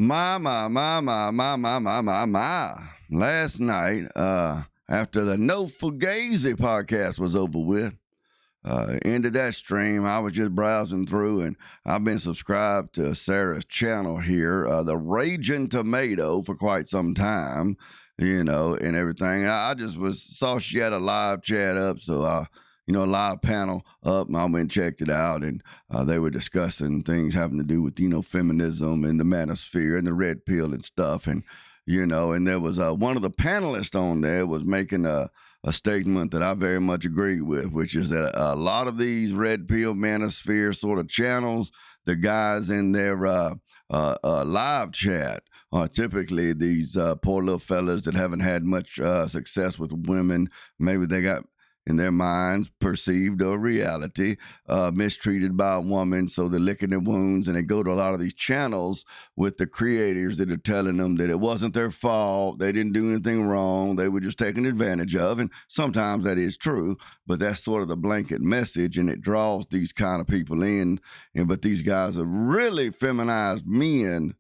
My. Last night, after the No Fugazi podcast was over with, ended that stream. I was just browsing through, and I've been subscribed to Sarah's channel here, the Raging Tomato, for quite some time, and everything. I just saw she had a live chat up, so a live panel up, and I went and checked it out, and they were discussing things having to do with, feminism and the manosphere and the red pill and stuff, and there was one of the panelists on there was making a statement that I very much agree with, which is that a lot of these red pill manosphere sort of channels, the guys in their live chat are typically these poor little fellas that haven't had much success with women. Maybe they got, in their minds, perceived a reality, mistreated by a woman, so they're licking their wounds, and they go to a lot of these channels with the creators that are telling them that it wasn't their fault, they didn't do anything wrong, they were just taken advantage of, and sometimes that is true, but that's sort of the blanket message, and it draws these kind of people in, but these guys are really feminized men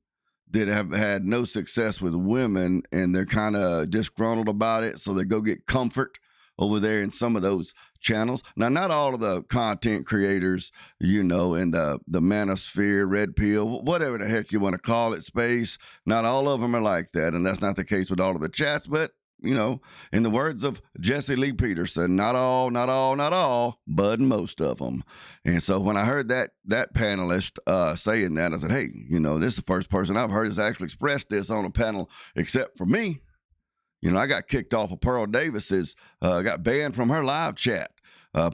that have had no success with women, and they're kind of disgruntled about it, so they go get comfort over there in some of those channels. Now, not all of the content creators, in the manosphere, red pill, whatever the heck you want to call it, space, not all of them are like that. And that's not the case with all of the chats. But, in the words of Jesse Lee Peterson, not all, but most of them. And so when I heard that panelist saying that, I said, hey, this is the first person I've heard that's actually expressed this on a panel except for me. I got kicked off of Pearl Davis's, got banned from her live chat.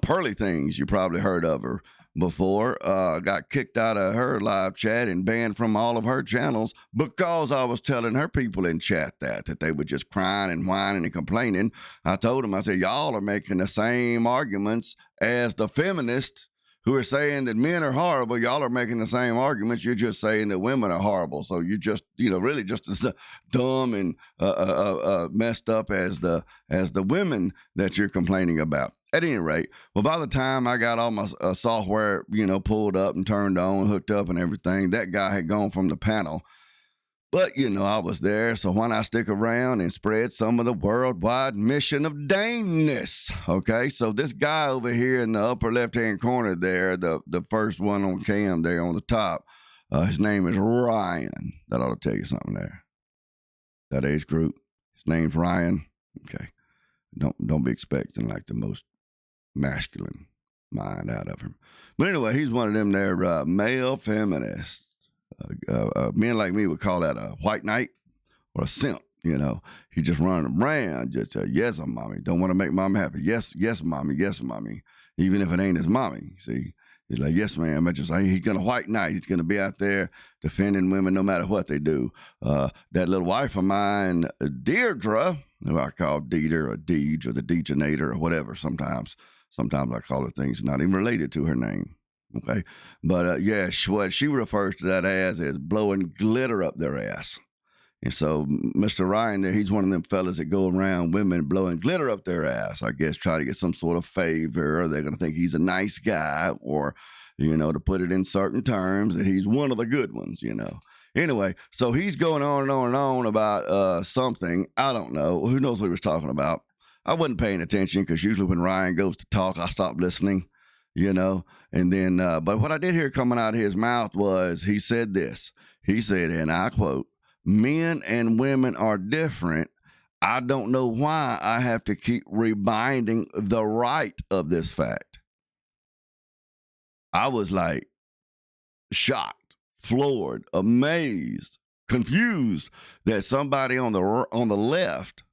Pearly Things, you probably heard of her before, got kicked out of her live chat and banned from all of her channels because I was telling her people in chat that they were just crying and whining and complaining. I told them, I said, y'all are making the same arguments as the feminists who are saying that men are horrible. Y'all are making the same arguments. You're just saying that women are horrible. So you're just, really just as dumb and messed up as the women that you're complaining about. At any rate, well, by the time I got all my software, pulled up and turned on, hooked up and everything, that guy had gone from the panel. But, I was there, so why not stick around and spread some of the worldwide mission of dameness? Okay, so this guy over here in the upper left-hand corner there, the first one on cam there on the top, his name is Ryan. That ought to tell you something there. That age group, his name's Ryan. Okay, don't be expecting like the most masculine mind out of him. But anyway, he's one of them there male feminists. Men like me would call that a white knight or a simp. He just running around, just yes, mommy. Don't want to make mom happy. Yes, mommy. Yes, mommy. Even if it ain't his mommy. See, he's like, yes, ma'am. He's gonna white knight. He's gonna be out there defending women no matter what they do. That little wife of mine, Deirdre, who I call Dieter or Deej or the Deegenator or whatever. Sometimes I call her things not even related to her name. Okay, but what she refers to that as is blowing glitter up their ass. And so Mr. Ryan there, he's one of them fellas that go around women blowing glitter up their ass, I guess, try to get some sort of favor, or they're going to think he's a nice guy, or, to put it in certain terms, that he's one of the good ones, Anyway, so he's going on and on and on about something. I don't know. Who knows what he was talking about? I wasn't paying attention because usually when Ryan goes to talk, I stop listening. And then, but what I did hear coming out of his mouth was, he said this, he said, and I quote, men and women are different. I don't know why I have to keep reminding the right of this fact. I was like shocked, floored, amazed, confused that somebody on the left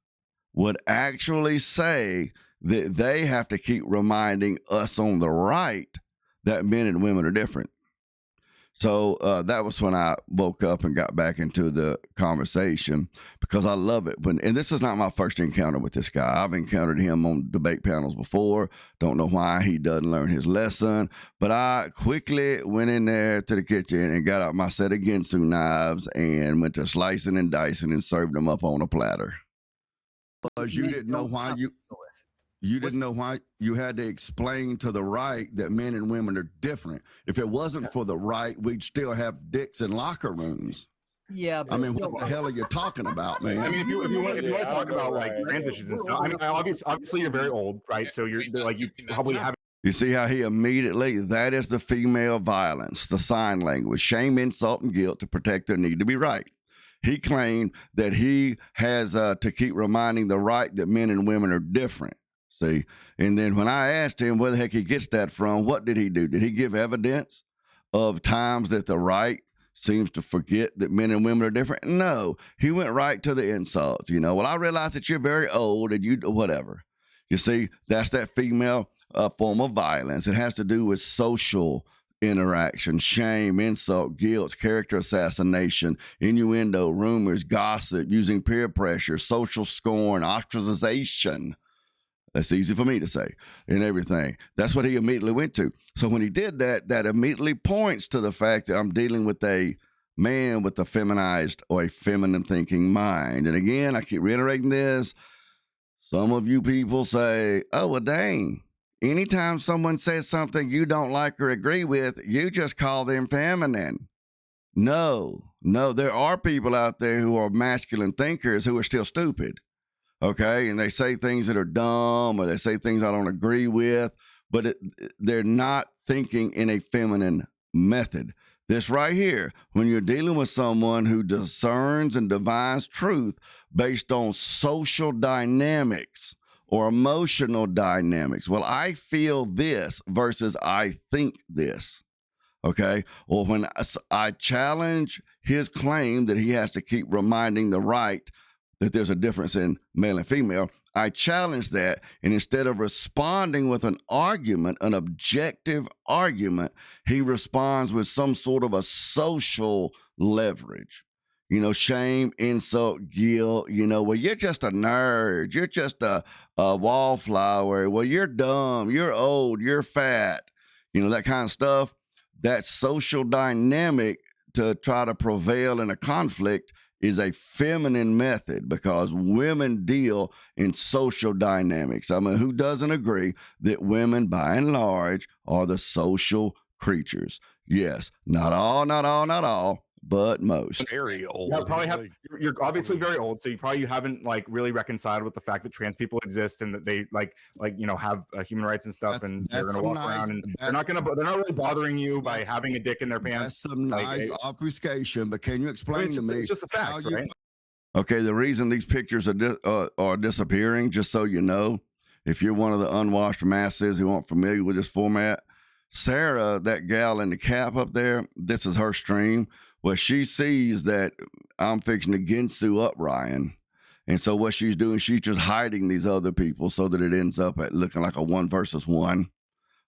would actually say that they have to keep reminding us on the right that men and women are different. So that was when I woke up and got back into the conversation, because I love it. And this is not my first encounter with this guy. I've encountered him on debate panels before. Don't know why he doesn't learn his lesson. But I quickly went in there to the kitchen and got out my set of Ginsu knives and went to slicing and dicing and served them up on a platter. Because you didn't know why you had to explain to the right that men and women are different. If it wasn't for the right, we'd still have dicks in locker rooms. Yeah, I but mean, still, what the hell are you talking about, man? I mean, if you want to I talk don't know, about like right? trans issues and stuff, I mean, obviously you're very old, right? So you're like you probably have. You see how he immediately, that is the female violence, the sign language, shame, insult, and guilt to protect their need to be right. He claimed that he has to keep reminding the right that men and women are different. See, and then when I asked him where the heck he gets that from, what did he do? Did he give evidence of times that the right seems to forget that men and women are different? No, he went right to the insults. You know, well, I realize that you're very old and you whatever. You see, that's that female form of violence. It has to do with social interaction, shame, insult, guilt, character assassination, innuendo, rumors, gossip, using peer pressure, social scorn, ostracization. That's easy for me to say, and everything. That's what he immediately went to. So when he did that, that immediately points to the fact that I'm dealing with a man with a feminized or a feminine thinking mind. And again, I keep reiterating this. Some of you people say, oh, well, dang. Anytime someone says something you don't like or agree with, you just call them feminine. No, there are people out there who are masculine thinkers who are still stupid. Okay, and they say things that are dumb or they say things I don't agree with, but they're not thinking in a feminine method. This right here, when you're dealing with someone who discerns and divines truth based on social dynamics or emotional dynamics. Well, I feel this versus I think this. Okay. Or when I challenge his claim that he has to keep reminding the right that there's a difference in male and female, I challenge that. And instead of responding with an argument, an objective argument, he responds with some sort of a social leverage. You know, shame, insult, guilt, you know, well, you're just a nerd. You're just a wallflower. Well, you're dumb. You're old. You're fat. You know, that kind of stuff. That social dynamic to try to prevail in a conflict is a feminine method because women deal in social dynamics. I mean, who doesn't agree that women, by and large, are the social creatures? Yes, not all, but most. Very old. You probably have. You're obviously very old, so you probably haven't like really reconciled with the fact that trans people exist and that they like have human rights and stuff, and they're going to walk around and they're not really bothering you by having a dick in their pants. That's some nice obfuscation, but can you explain to me? It's just the facts, right? Okay, the reason these pictures are disappearing, just so you know, if you're one of the unwashed masses who aren't familiar with this format, Sarah, that gal in the cap up there, this is her stream. Well, she sees that I'm fixing to Ginsu up Ryan. And so what she's doing, she's just hiding these other people so that it ends up at looking like a 1 versus 1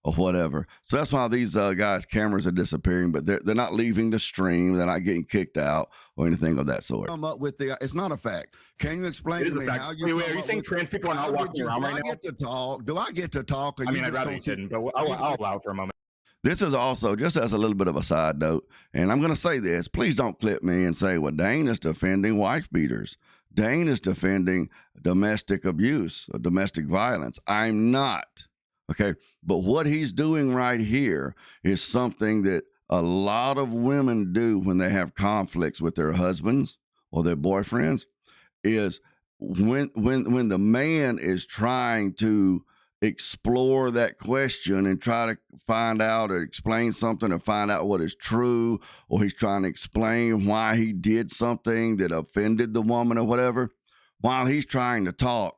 or whatever. So that's why these guys' cameras are disappearing, but they're not leaving the stream. They're not getting kicked out or anything of that sort. Come up with it's not a fact. Can you explain to me how you? Wait, are you saying trans people are not walking around right now? Do I get to talk? Do I get to talk? I mean, I'd rather you didn't, but I'll allow it for a moment. This is also, just as a little bit of a side note, and I'm going to say this, please don't clip me and say, well, Dane is defending wife beaters. Dane is defending domestic abuse or domestic violence. I'm not, okay? But what he's doing right here is something that a lot of women do when they have conflicts with their husbands or their boyfriends, is when the man is trying to explore that question and try to find out or explain something or find out what is true, or he's trying to explain why he did something that offended the woman or whatever, while he's trying to talk,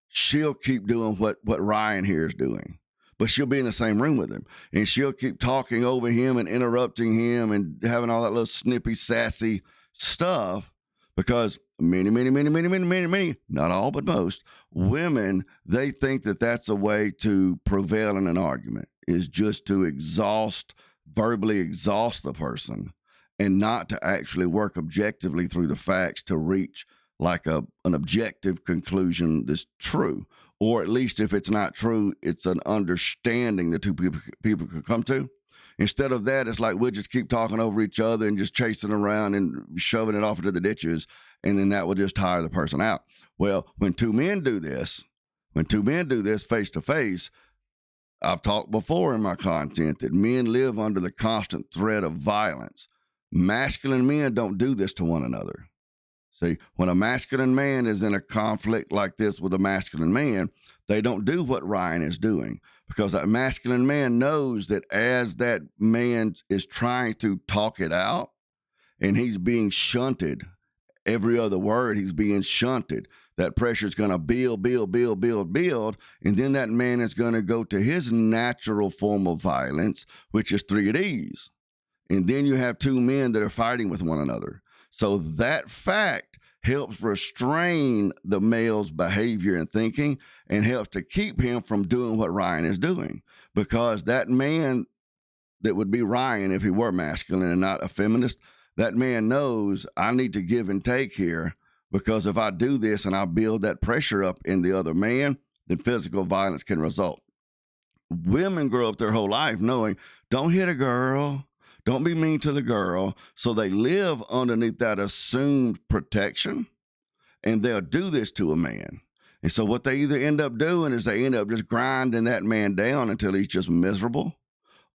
she'll keep doing what Ryan here is doing. But she'll be in the same room with him, and she'll keep talking over him and interrupting him and having all that little snippy, sassy stuff. Because many, not all, but most women, they think that that's a way to prevail in an argument, is just to verbally exhaust the person and not to actually work objectively through the facts to reach like an objective conclusion that's true. Or at least if it's not true, it's an understanding that two people can come to. Instead of that, it's like we'll just keep talking over each other and just chasing around and shoving it off into the ditches, and then that will just tire the person out. Well, when two men do this face to face, I've talked before in my content that men live under the constant threat of violence. Masculine men don't do this to one another. See, when a masculine man is in a conflict like this with a masculine man, they don't do what Ryan is doing, because that masculine man knows that as that man is trying to talk it out and he's being shunted, every other word he's being shunted, that pressure is going to build. And then that man is going to go to his natural form of violence, which is 3 at ease. And then you have two men that are fighting with one another. So that fact helps restrain the male's behavior and thinking and helps to keep him from doing what Ryan is doing. Because that man that would be Ryan if he were masculine and not a feminist, that man knows I need to give and take here, because if I do this and I build that pressure up in the other man, then physical violence can result. Women grow up their whole life knowing, don't hit a girl, don't be mean to the girl. So they live underneath that assumed protection, and they'll do this to a man. And so what they either end up doing is they end up just grinding that man down until he's just miserable,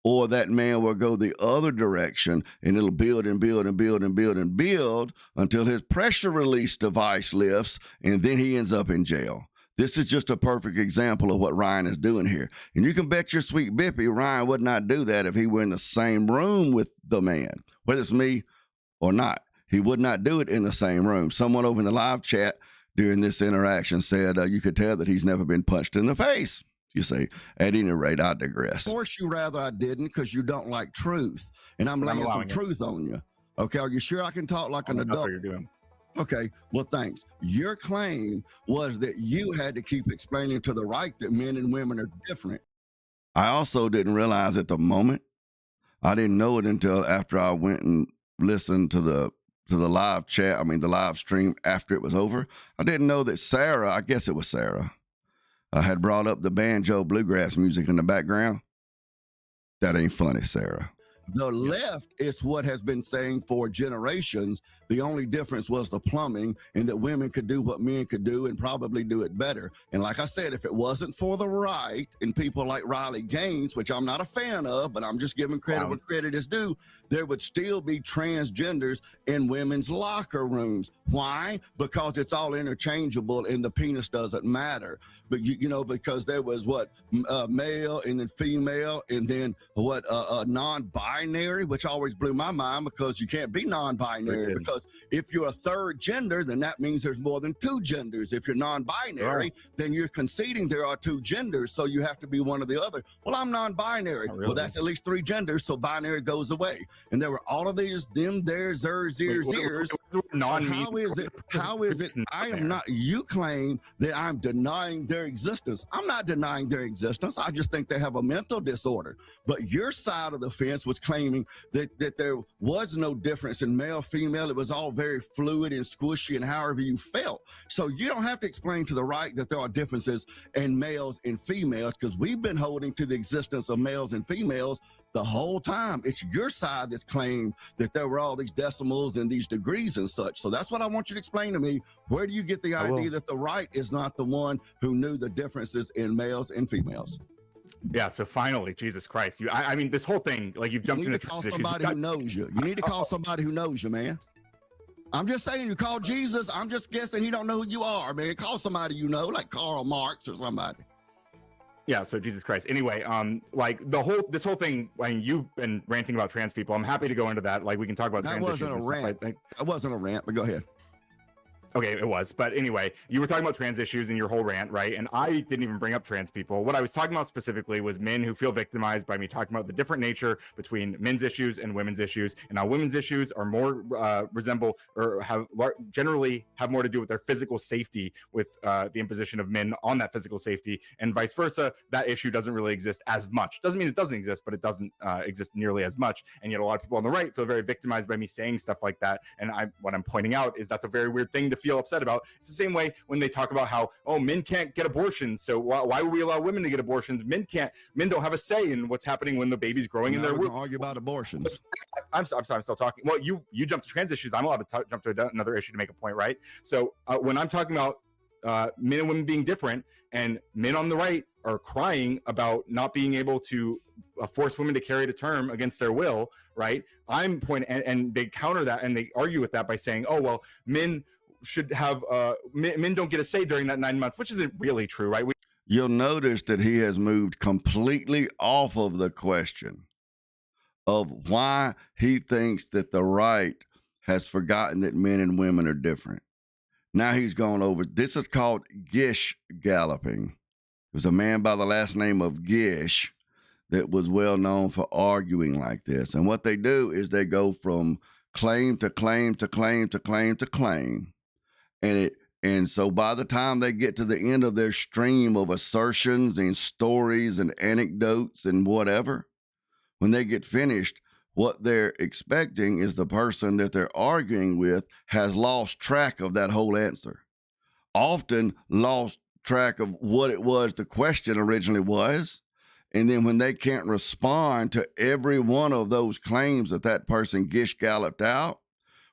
or that man will go the other direction and it'll build until his pressure release device lifts, and then he ends up in jail. This is just a perfect example of what Ryan is doing here. And you can bet your sweet bippy Ryan would not do that if he were in the same room with the man, whether it's me or not. He would not do it in the same room. Someone over in the live chat during this interaction said you could tell that he's never been punched in the face. You see, at any rate, I digress. Of course, you rather I didn't, because you don't like truth. And I'm laying some truth on you. Okay, are you sure I can talk like an adult? That's what you're doing. Okay, well, thanks. Your claim was that you had to keep explaining to the right that men and women are different. I also didn't realize at the moment. I didn't know it until after I went and listened to the live chat. I mean, the live stream after it was over. I didn't know that Sarah, I guess it was Sarah, had brought up the banjo bluegrass music in the background. That ain't funny, Sarah. The left is what has been saying for generations. The only difference was the plumbing, and that women could do what men could do and probably do it better. And like I said, if it wasn't for the right and people like Riley Gaines, which I'm not a fan of, but I'm just giving credit where credit is due, there would still be transgenders in women's locker rooms. Why? Because it's all interchangeable and the penis doesn't matter. But you know, because there was male and then female, and then non-binary, which always blew my mind, because you can't be non-binary, because if you're a third gender, then that means there's more than 2 genders. If you're non-binary, then you're conceding there are 2 genders, so you have to be one or the other. Well, I'm non-binary. Really? Well, that's at least 3 genders, so binary goes away. And there were all of these them, theirs, hers, ears. So how is it I am not, you claim that I'm denying their existence. I'm not denying their existence. I just think they have a mental disorder. But your side of the fence was claiming that there was no difference in male, female. It was all very fluid and squishy and however you felt. So you don't have to explain to the right that there are differences in males and females, because we've been holding to the existence of males and females the whole time. It's your side that's claimed that there were all these decimals and these degrees and such. So that's what I want you to explain to me. Where do you get the idea that the right is not the one who knew the differences in males and females? Yeah, so finally, Jesus Christ. I mean, this whole thing, like, you've jumped into call somebody who knows you. You need to call somebody who knows you, man. I'm just saying, you call Jesus, I'm just guessing he don't know who you are, man. Call somebody you know, like Karl Marx or somebody. Yeah, so Jesus Christ. Anyway, like this whole thing, I mean, you've been ranting about trans people. I'm happy to go into that. Like, we can talk about trans issues. That wasn't a rant. That wasn't a rant, but go ahead. Okay, it was. But anyway, you were talking about trans issues in your whole rant, right? And I didn't even bring up trans people. What I was talking about specifically was men who feel victimized by me talking about the different nature between men's issues and women's issues. And how women's issues are more resemble or generally have more to do with their physical safety, with the imposition of men on that physical safety, and vice versa. That issue doesn't really exist as much. Doesn't mean it doesn't exist, but it doesn't exist nearly as much. And yet a lot of people on the right feel very victimized by me saying stuff like that. And what I'm pointing out is that's a very weird thing to feel upset about. It's the same way when they talk about how, oh, men can't get abortions, so why would we allow women to get abortions? Men don't have a say in what's happening when the baby's growing in their womb. Argue about abortions. I'm sorry, I'm still talking. Well, you jumped to trans issues. I'm allowed to jump to another issue to make a point, right? So when I'm talking about men and women being different, and men on the right are crying about not being able to force women to carry to term against their will, right? I'm pointing, and they counter that and they argue with that by saying, oh, well, men should have, men don't get a say during that 9 months, which isn't really true, right? You'll notice that he has moved completely off of the question of why he thinks that the right has forgotten that men and women are different. Now he's gone over, this is called Gish galloping. There's a man by the last name of Gish that was well known for arguing like this. And what they do is they go from claim to claim to claim to claim to claim. And so by the time they get to the end of their stream of assertions and stories and anecdotes and whatever, when they get finished, what they're expecting is the person that they're arguing with has lost track of that whole answer. Often lost track of what it was the question originally was. And then when they can't respond to every one of those claims that that person Gish galloped out,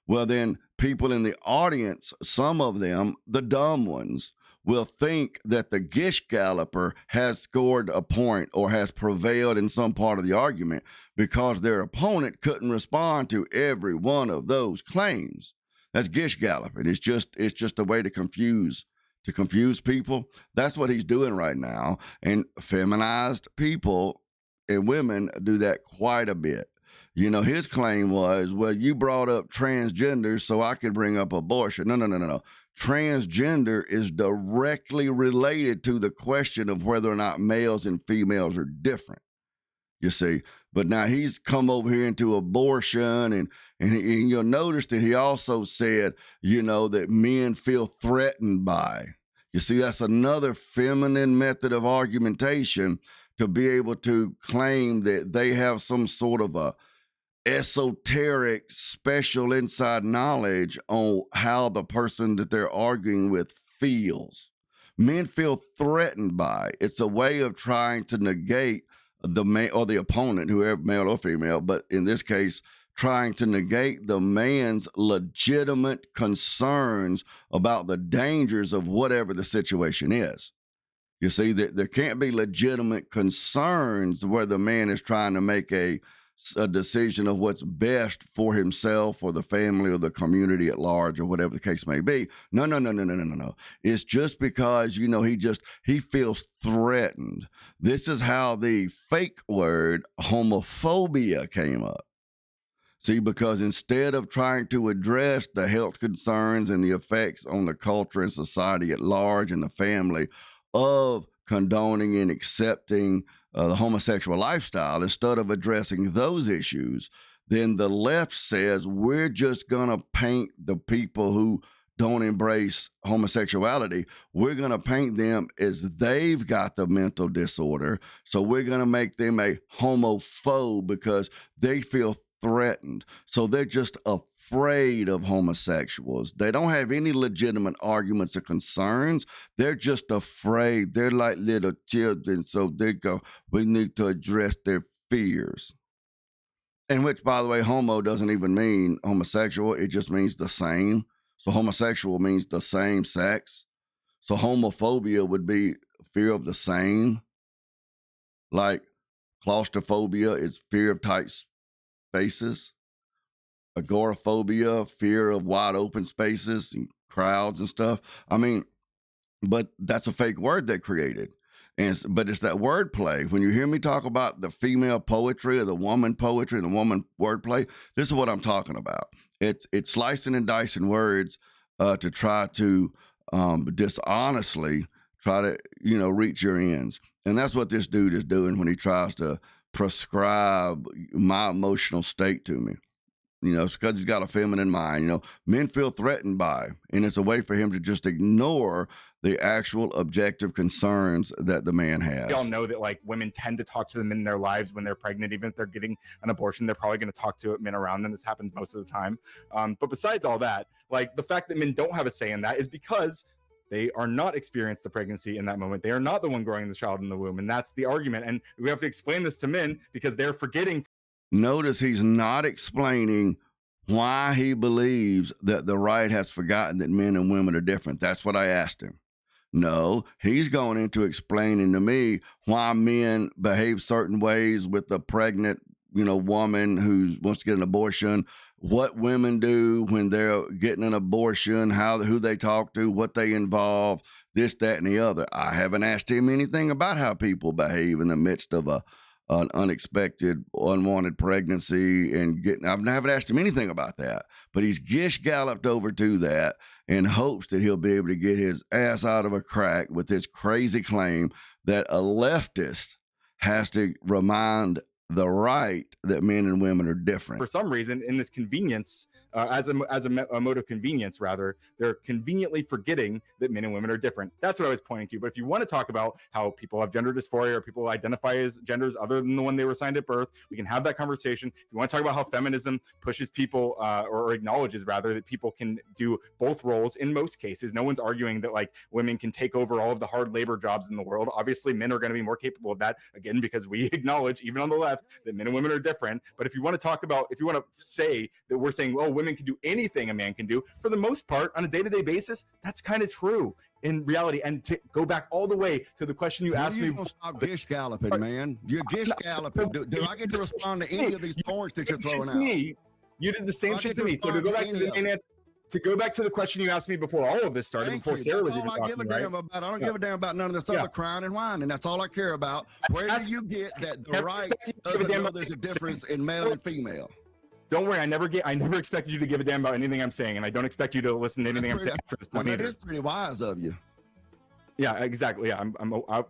well, then people in the audience, some of them, the dumb ones, will think that the Gish galloper has scored a point or has prevailed in some part of the argument because their opponent couldn't respond to every one of those claims. That's Gish galloping. It's just a way to confuse people. That's what he's doing right now. And feminized people and women do that quite a bit. You know, his claim was, well, you brought up transgender so I could bring up abortion. No. Transgender is directly related to the question of whether or not males and females are different, you see. But now he's come over here into abortion, and you'll notice that he also said, you know, that men feel threatened by. You see, that's another feminine method of argumentation to be able to claim that they have some sort of a esoteric, special inside knowledge on how the person that they're arguing with feels. Men feel threatened by. It's a way of trying to negate the man or the opponent, whoever, male or female, but in this case, trying to negate the man's legitimate concerns about the dangers of whatever the situation is. You see, that there can't be legitimate concerns where the man is trying to make a decision of what's best for himself or the family or the community at large or whatever the case may be. No. It's just because, you know, he feels threatened. This is how the fake word homophobia came up. See, because instead of trying to address the health concerns and the effects on the culture and society at large and the family of condoning and accepting the homosexual lifestyle, instead of addressing those issues, then the left says we're just going to paint the people who don't embrace homosexuality, we're going to paint them as they've got the mental disorder. So we're going to make them a homophobe because they feel threatened. So they're just afraid of homosexuals. They don't have any legitimate arguments or concerns. They're just afraid. They're like little children. So they go, we need to address their fears. And which, by the way, homo doesn't even mean homosexual. It just means the same. So homosexual means the same sex. So homophobia would be fear of the same. Like claustrophobia is fear of tight spaces. Agoraphobia, fear of wide open spaces and crowds and stuff. I mean, but that's a fake word they created. But it's that wordplay. When you hear me talk about the female poetry or the woman poetry and the woman wordplay, this is what I'm talking about. It's slicing and dicing words to try to dishonestly try to, you know, reach your ends. And that's what this dude is doing when he tries to prescribe my emotional state to me. You know, it's because he's got a feminine mind. You know, men feel threatened by, and it's a way for him to just ignore the actual objective concerns that the man has. We all know that, like, women tend to talk to the men in their lives when they're pregnant. Even if they're getting an abortion, they're probably going to talk to men around them. This happens most of the time. But besides all that, like, the fact that men don't have a say in that is because they are not experienced the pregnancy in that moment. They are not the one growing the child in the womb. And that's the argument. And we have to explain this to men because they're forgetting. Notice he's not explaining why he believes that the right has forgotten that men and women are different. That's what I asked him. No, he's going into explaining to me why men behave certain ways with a pregnant, woman who wants to get an abortion, what women do when they're getting an abortion, who they talk to, what they involve, this, that, and the other. I haven't asked him anything about how people behave in the midst of an unexpected, unwanted pregnancy I haven't asked him anything about that, but he's gish galloped over to that in hopes that he'll be able to get his ass out of a crack with this crazy claim that a leftist has to remind the right that men and women are different. For some reason, in this convenience, as a mode of convenience, rather, they're conveniently forgetting that men and women are different. That's what I was pointing to. But if you want to talk about how people have gender dysphoria or people identify as genders other than the one they were assigned at birth, we can have that conversation. If you want to talk about how feminism pushes people or acknowledges, rather, that people can do both roles in most cases. No one's arguing that like women can take over all of the hard labor jobs in the world. Obviously, men are going to be more capable of that, again, because we acknowledge, even on the left, that men and women are different. But if you want to talk about, if you want to say that we're saying, well, women can do anything a man can do, for the most part, on a day-to-day basis, that's kind of true in reality. And to go back all the way to the question you asked me. Stop gish galloping, man. You're gish galloping. Do I get to respond to any of these points that you're throwing out? You did the same shit to me. So to go back to the main answer, to go back to the question you asked me before all of this started, before Sarah was even talking, right? I don't give a damn about none of this other crying and whining. That's all I care about. Where do you get that the right doesn't know there's a difference in male and female? Don't worry, I never expected you to give a damn about anything I'm saying, and I don't expect you to listen to anything I'm saying for this point either. That is pretty wise of you. Yeah, exactly. Yeah,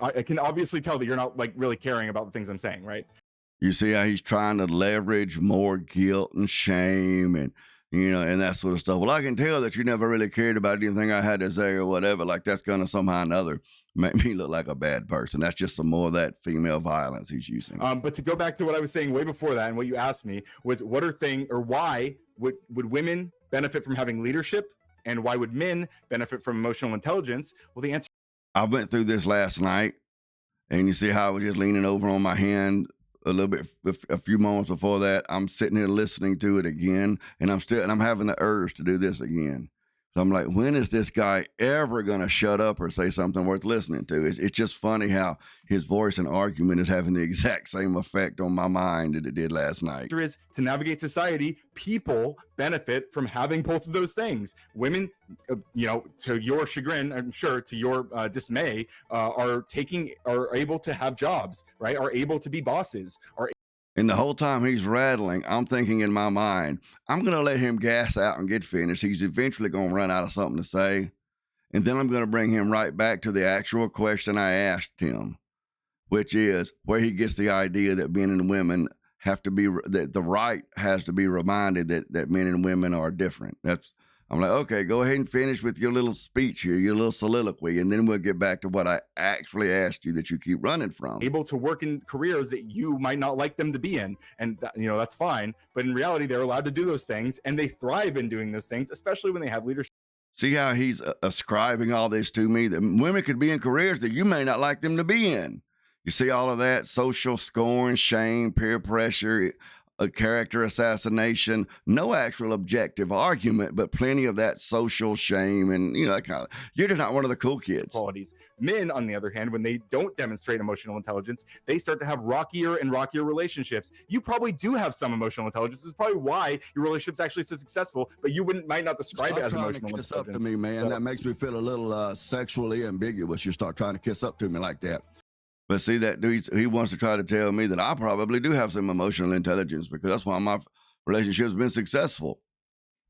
I can obviously tell that you're not like really caring about the things I'm saying, right? You see how he's trying to leverage more guilt and shame and and that sort of stuff. Well, I can tell that you never really cared about anything I had to say or whatever. Like that's going to somehow or another make me look like a bad person. That's just some more of that female violence he's using. But to go back to what I was saying way before that, and what you asked me was, why would women benefit from having leadership, and why would men benefit from emotional intelligence? Well, the answer. I went through this last night, and you see how I was just leaning over on my hand a little bit, a few moments before that. I'm sitting here listening to it again, and I'm having the urge to do this again. So I'm like, when is this guy ever going to shut up or say something worth listening to? It's just funny how his voice and argument is having the exact same effect on my mind that it did last night. The answer is, to navigate society, people benefit from having both of those things. Women, to your chagrin, I'm sure, to your dismay, are able to have jobs, right? Are able to be bosses, And the whole time he's rattling, I'm thinking in my mind, I'm going to let him gas out and get finished. He's eventually going to run out of something to say. And then I'm going to bring him right back to the actual question I asked him, which is where he gets the idea that men and women have to be, that the right has to be reminded that men and women are different. I'm like, okay, go ahead and finish with your little speech here, your little soliloquy, and then we'll get back to what I actually asked you that you keep running from. Able to work in careers that you might not like them to be in, and that's fine. But in reality, they're allowed to do those things, and they thrive in doing those things, especially when they have leadership. See how he's ascribing all this to me, that women could be in careers that you may not like them to be in. You see all of that social scorn, shame, peer pressure, a character assassination, no actual objective argument, but plenty of that social shame and that kind of. You're just not one of the cool kids. Qualities. Men, on the other hand, when they don't demonstrate emotional intelligence, they start to have rockier and rockier relationships. You probably do have some emotional intelligence. It's probably why your relationship's actually so successful, but you might not describe it as emotional intelligence. Up to me, man. That makes me feel a little sexually ambiguous. You start trying to kiss up to me like that. But see, that dude, he wants to try to tell me that I probably do have some emotional intelligence because that's why my relationship's been successful.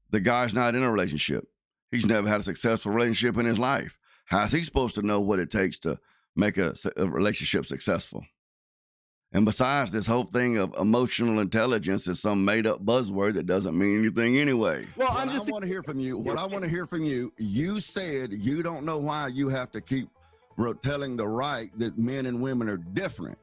The guy's not in a relationship. He's never had a successful relationship in his life. How's he supposed to know what it takes to make a relationship successful? And besides, this whole thing of emotional intelligence is some made-up buzzword that doesn't mean anything anyway. Well, I want to hear from you. What I want to hear from you, you said you don't know why you have to keep telling the right that men and women are different.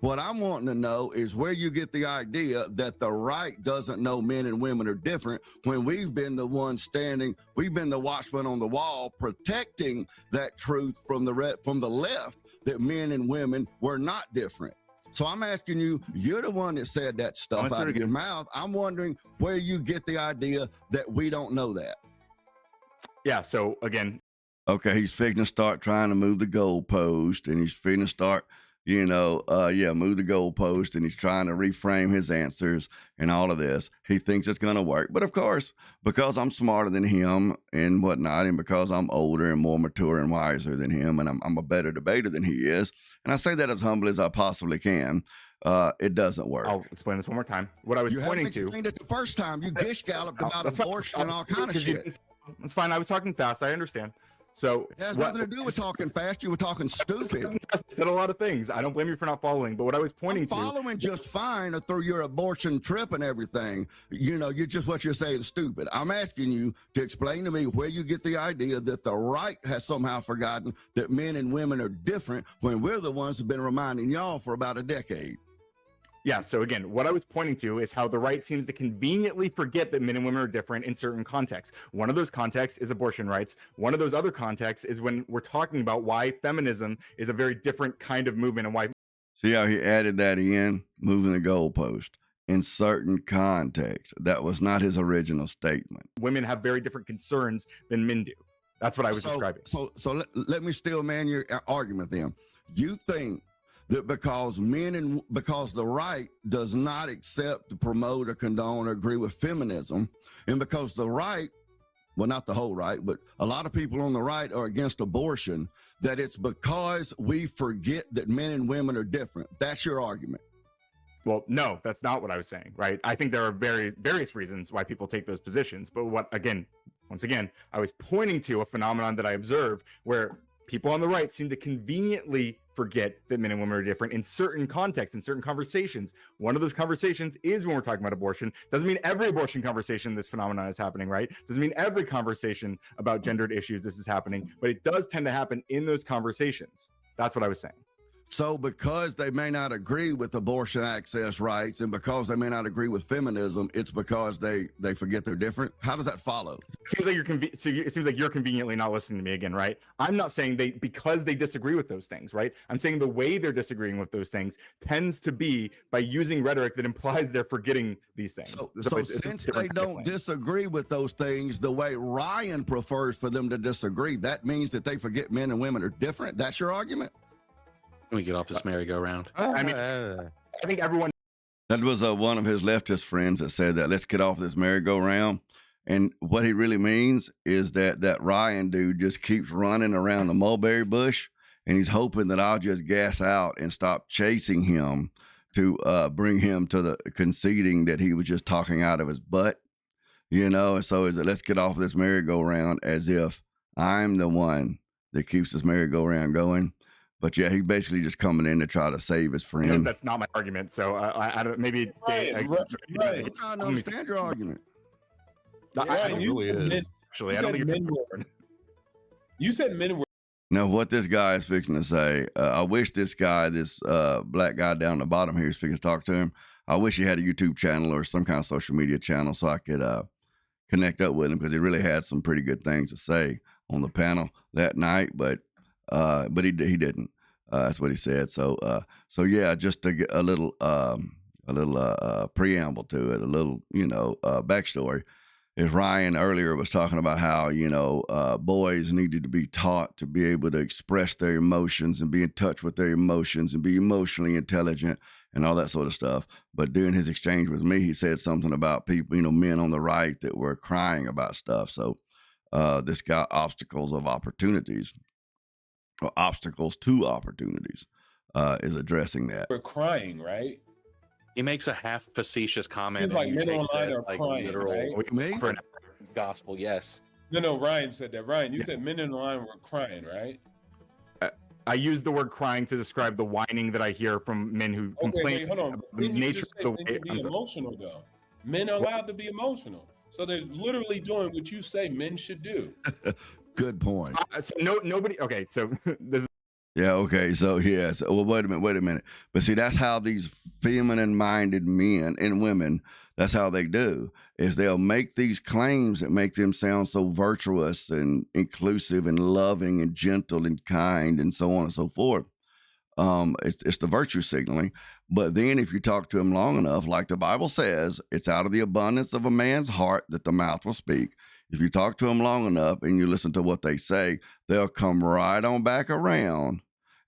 What I'm wanting to know is where you get the idea that the right doesn't know men and women are different when we've been the ones standing, we've been the watchman on the wall protecting that truth from the left that men and women were not different. So I'm asking you, you're the one that said that stuff out of your mouth. I'm wondering where you get the idea that we don't know that. Yeah, so again, Okay, he's fixing to start trying to move the goalpost, and he's fixing to start, move the goalpost, and he's trying to reframe his answers and all of this. He thinks it's going to work. But of course, because I'm smarter than him and whatnot, and because I'm older and more mature and wiser than him, and I'm a better debater than he is, and I say that as humble as I possibly can, it doesn't work. I'll explain this one more time. What I was pointing to. You explained it the first time. You gish-galloped about abortion and all kind of shit. That's fine. I was talking fast. I understand. So it has nothing to do with talking fast. You were talking stupid. I said a lot of things. I don't blame you for not following. But what I was pointing following just fine through your abortion trip and everything. You're just what you're saying stupid. I'm asking you to explain to me where you get the idea that the right has somehow forgotten that men and women are different when we're the ones who've been reminding y'all for about a decade. Yeah, so again, what I was pointing to is how the right seems to conveniently forget that men and women are different in certain contexts. One of those contexts is abortion rights. One of those other contexts is when we're talking about why feminism is a very different kind of movement and why. See how he added that in, moving the goalpost in certain contexts. That was not his original statement. Women have very different concerns than men do. That's what I was describing. So let me still man your argument then. You think that because the right does not accept, promote, or condone, or agree with feminism, and because the right, well, not the whole right, but a lot of people on the right are against abortion, that it's because we forget that men and women are different. That's your argument. Well, no, that's not what I was saying, right? I think there are various reasons why people take those positions. But once again, I was pointing to a phenomenon that I observed where people on the right seem to conveniently forget that men and women are different in certain contexts, in certain conversations. One of those conversations is when we're talking about abortion. Doesn't mean every abortion conversation this phenomenon is happening, right? Doesn't mean every conversation about gendered issues this is happening, but it does tend to happen in those conversations. That's what I was saying. So because they may not agree with abortion access rights and because they may not agree with feminism, it's because they forget they're different? How does that follow? It seems like you're conveniently not listening to me again, right? I'm not saying because they disagree with those things, right? I'm saying the way they're disagreeing with those things tends to be by using rhetoric that implies they're forgetting these things. So since they don't disagree with those things the way Ryan prefers for them to disagree, that means that they forget men and women are different? That's your argument? Can we get off this merry-go-round? I think everyone. That was one of his leftist friends that said that. Let's get off this merry-go-round. And what he really means is that Ryan dude just keeps running around the mulberry bush, and he's hoping that I'll just gas out and stop chasing him to bring him to the conceding that he was just talking out of his butt, And so is it, let's get off this merry-go-round as if I'm the one that keeps this merry-go-round going. But yeah, he's basically just coming in to try to save his friend. That's not my argument. So I don't. Maybe right. I'm trying to understand your argument. You said men were. Now, what this guy is fixing to say, I wish this guy, this black guy down the bottom here, is fixing to talk to him. I wish he had a YouTube channel or some kind of social media channel so I could connect up with him, because he really had some pretty good things to say on the panel that night. But he didn't. That's what he said. So yeah, just to get a little preamble to it, a little backstory. Is Ryan earlier was talking about how boys needed to be taught to be able to express their emotions and be in touch with their emotions and be emotionally intelligent and all that sort of stuff. But during his exchange with me, he said something about people, men on the right that were crying about stuff. So this guy, obstacles to opportunities, is addressing that. We're crying, right? He makes a half facetious comment. Like men online are crying, literal, right? For an gospel, yes. No, Ryan said that. Ryan, you said men online were crying, right? I use the word crying to describe the whining that I hear from men who complain about the nature of the way. Be emotional, though. Men are allowed to be emotional, so they're literally doing what you say men should do. Good point. So nobody. Okay, so this is. Yeah, okay, so yes. Well, wait a minute. But see, that's how these feminine-minded men and women, that's how they do, is they'll make these claims that make them sound so virtuous and inclusive and loving and gentle and kind and so on and so forth. It's the virtue signaling. But then if you talk to them long enough, like the Bible says, it's out of the abundance of a man's heart that the mouth will speak. if you talk to them long enough and you listen to what they say, they'll come right on back around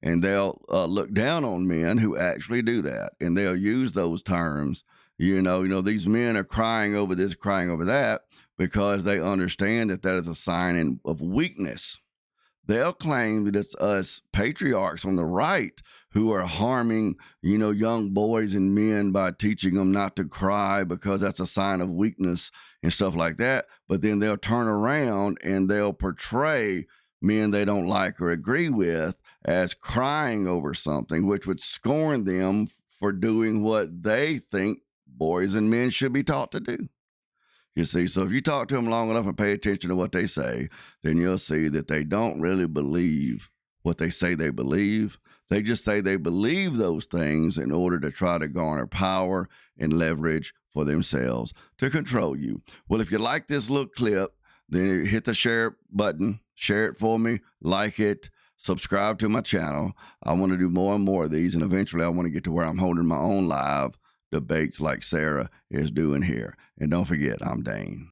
and they'll look down on men who actually do that. And they'll use those terms. These men are crying over this, crying over that, because they understand that is a sign of weakness. They'll claim that it's us patriarchs on the right who are harming, young boys and men by teaching them not to cry because that's a sign of weakness and stuff like that. But then they'll turn around and they'll portray men they don't like or agree with as crying over something, which would scorn them for doing what they think boys and men should be taught to do. You see, so if you talk to them long enough and pay attention to what they say, then you'll see that they don't really believe what they say they believe. They just say they believe those things in order to try to garner power and leverage for themselves to control you. Well, if you like this little clip, then hit the share button, share it for me, like it, subscribe to my channel. I want to do more and more of these, and eventually I want to get to where I'm holding my own live debates like Sarah is doing here. And don't forget, I'm Dane.